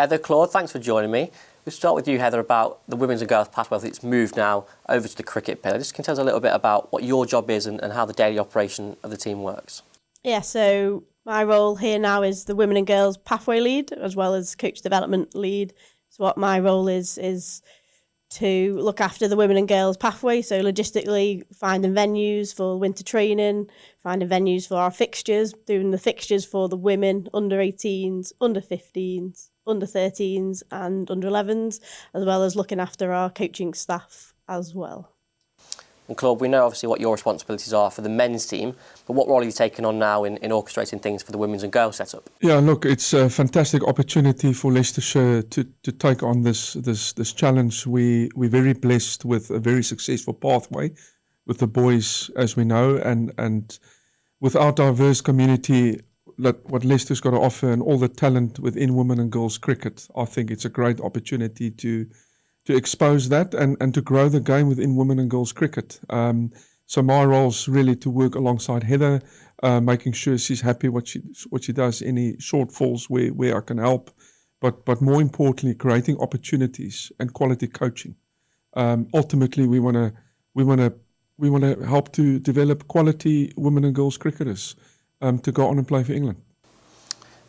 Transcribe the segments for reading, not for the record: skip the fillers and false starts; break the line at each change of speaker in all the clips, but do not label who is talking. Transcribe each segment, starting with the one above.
Heather, Claude, thanks for joining me. We'll start with you, Heather, about the women's and girls pathway. It's moved now over to the cricket pillar. Just can you tell us a little bit about what your job is and how the daily operation of the team works?
Yeah, so my role here now is the women and girls pathway lead as well as coach development lead. So what my role is to look after the women and girls pathway, so logistically finding venues for winter training, finding venues for our fixtures, doing the fixtures for the women, under 18s, under 15s, under 13s and under 11s, as well as looking after our coaching staff as well.
And Claude, we know obviously what your responsibilities are for the men's team, but what role are you taking on now in orchestrating things for the women's and girls setup?
Yeah, look, it's a fantastic opportunity for Leicestershire to take on this challenge. We're very blessed with a very successful pathway with the boys, as we know, and with our diverse community, what Leicester's got to offer and all the talent within women and girls cricket, I think it's a great opportunity to expose that and to grow the game within women and girls cricket. So my role's really to work alongside Heather, making sure she's happy what she does, any shortfalls where I can help, but more importantly, creating opportunities and quality coaching. Ultimately, we want to help to develop quality women and girls cricketers to go on and play for England.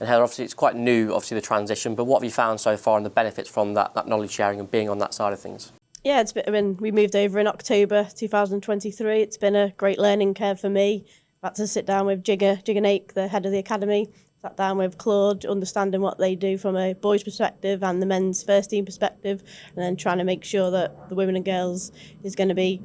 And Heather, obviously it's quite new, obviously the transition, but what have you found so far and the benefits from that knowledge sharing and being on that side of things?
Yeah, we moved over in October 2023. It's been a great learning curve for me. I had to sit down with Jigger Nake, the head of the academy, sat down with Claude, understanding what they do from a boys' perspective and the men's first team perspective, and then trying to make sure that the women and girls is going to be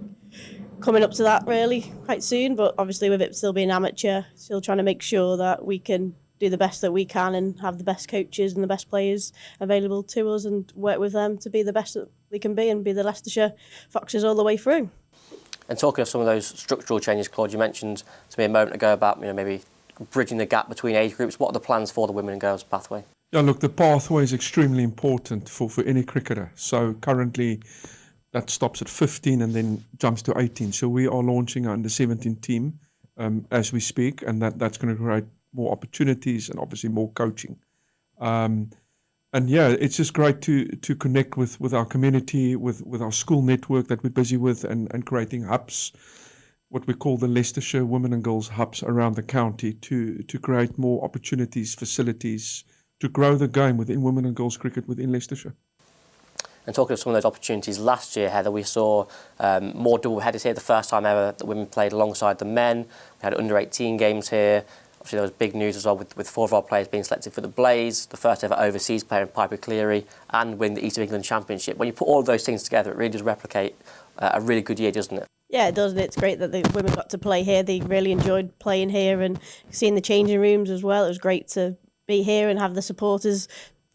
coming up to that really quite soon. But obviously with it still being amateur, still trying to make sure that we can do the best that we can and have the best coaches and the best players available to us and work with them to be the best that we can be and be the Leicestershire Foxes all the way through.
And talking of some of those structural changes, Claude, you mentioned to me a moment ago about maybe bridging the gap between age groups. What are the plans for the women and girls pathway?
Yeah, look, the pathway is extremely important for any cricketer. So currently that stops at 15 and then jumps to 18. So we are launching our under-17 team as we speak, and that's going to create more opportunities and obviously more coaching. And yeah, it's just great to connect with our community, with our school network that we're busy with and creating hubs, what we call the Leicestershire Women and Girls hubs around the county to create more opportunities, facilities, to grow the game within women and girls cricket within Leicestershire.
And talking of some of those opportunities, last year, Heather, we saw more double headers here, the first time ever that women played alongside the men. We had under 18 games here. Obviously, there was big news as well with 4 of our players being selected for the Blaze, the first ever overseas player in Piper Cleary, and win the East of England Championship. When you put all of those things together, it really does replicate a really good year, doesn't it?
Yeah, it does. And it's great that the women got to play here. They really enjoyed playing here and seeing the changing rooms as well. It was great to be here and have the supporters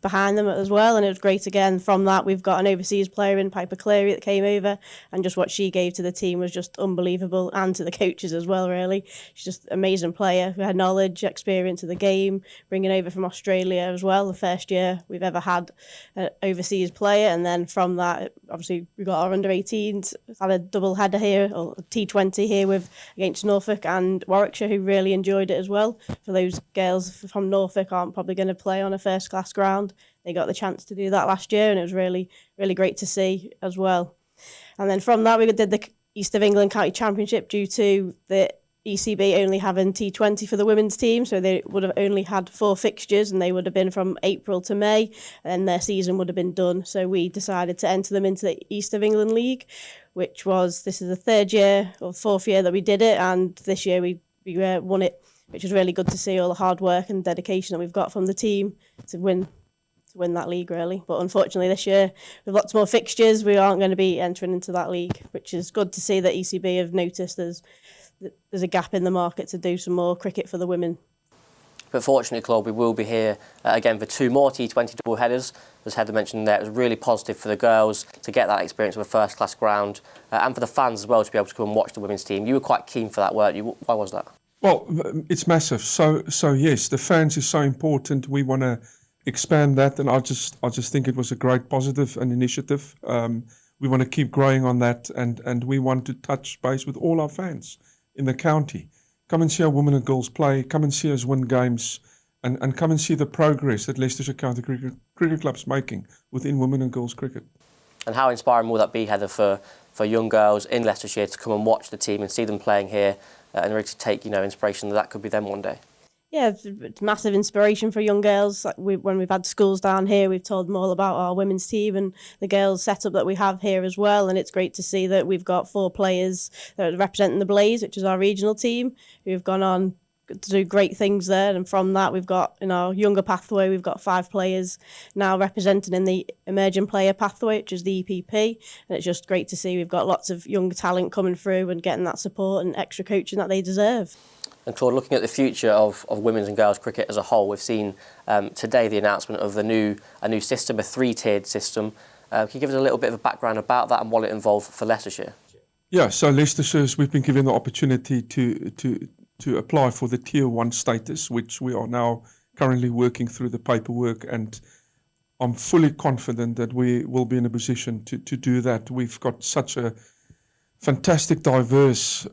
behind them as well, and it was great again. From that, we've got an overseas player in Piper Cleary that came over, and just what she gave to the team was just unbelievable, and to the coaches as well, really. She's just an amazing player who had knowledge, experience of the game, bringing over from Australia as well, the first year we've ever had an overseas player. And then from that, obviously we got our under 18s, had a double header here, or T20 here against Norfolk and Warwickshire, who really enjoyed it as well. For those girls from Norfolk aren't probably going to play on a first class ground. They got the chance to do that last year, and it was really, really great to see as well. And then from that, we did the East of England County Championship due to the ECB only having T20 for the women's team, so they would have only had 4 fixtures, and they would have been from April to May, and their season would have been done. So we decided to enter them into the East of England League, this is the 3rd year or 4th year that we did it, and this year we won it, which was really good to see all the hard work and dedication that we've got from the team to win that league, really. But unfortunately this year, with lots more fixtures, we aren't going to be entering into that league, which is good to see that ECB have noticed there's a gap in the market to do some more cricket for the women.
But fortunately, Claude, we will be here again for 2 more T20 double headers. As Heather mentioned there, it was really positive for the girls to get that experience of a first-class ground, and for the fans as well to be able to come and watch the women's team. You were quite keen for that, weren't you? Why was that? Well,
it's massive. So yes, the fans is so important. We want to expand that, and I just think it was a great positive and initiative. We want to keep growing on that, and we want to touch base with all our fans in the county. Come and see our women and girls play. Come and see us win games. and come and see the progress that Leicestershire County Cricket Club's making within women and girls cricket.
And how inspiring will that be, Heather, for young girls in Leicestershire to come and watch the team and see them playing here and really to take, inspiration that could be them one day?
Yeah, it's massive inspiration for young girls. Like when we've had schools down here, we've told them all about our women's team and the girls setup that we have here as well. And it's great to see that we've got 4 players that are representing the Blaze, which is our regional team, who've gone on to do great things there. And from that, we've got in our younger pathway, we've got 5 players now representing in the emerging player pathway, which is the EPP. And it's just great to see we've got lots of young talent coming through and getting that support and extra coaching that they deserve.
And Claude, looking at the future of women's and girls cricket as a whole, we've seen today the announcement of a new system, a 3-tiered system. Can you give us a little bit of a background about that and what it involved for Leicestershire?
Yeah, so Leicestershire, we've been given the opportunity to apply for the Tier 1 status, which we are now currently working through the paperwork, and I'm fully confident that we will be in a position to do that. We've got such a fantastic, diverse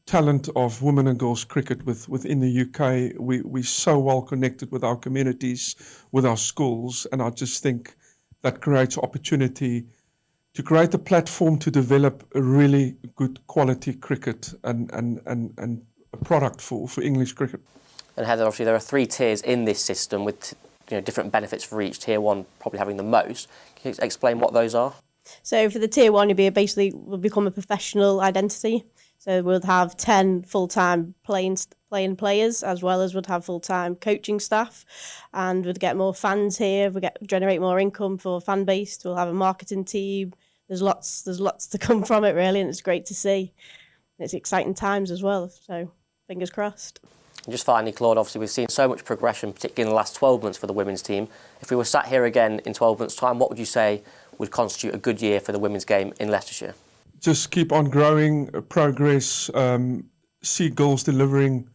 talent of women and girls cricket within the UK. We're so well connected with our communities, with our schools, and I just think that creates opportunity to create a platform to develop a really good quality cricket and a product for English cricket.
And Heather, obviously there are 3 tiers in this system with different benefits for each. Tier 1 probably having the most. Can you explain what those are?
So for the Tier 1, we'll become a professional identity. So we'll have 10 full-time playing players, as well as we'd have full-time coaching staff, and we'd get more fans here. Generate more income for fan base. We'll have a marketing team. There's lots to come from it, really, and it's great to see. It's exciting times as well. So fingers crossed.
And just finally, Claude, obviously we've seen so much progression, particularly in the last 12 months for the women's team. If we were sat here again in 12 months' time, what would you say would constitute a good year for the women's game in Leicestershire?
Just keep on growing, progress, see girls delivering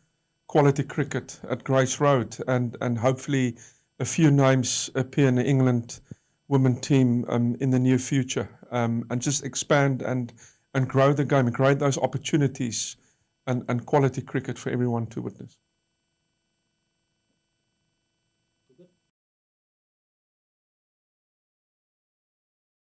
quality cricket at Grace Road, and hopefully a few names appear in the England women team in the near future, and just expand and grow the game and create those opportunities and quality cricket for everyone to witness.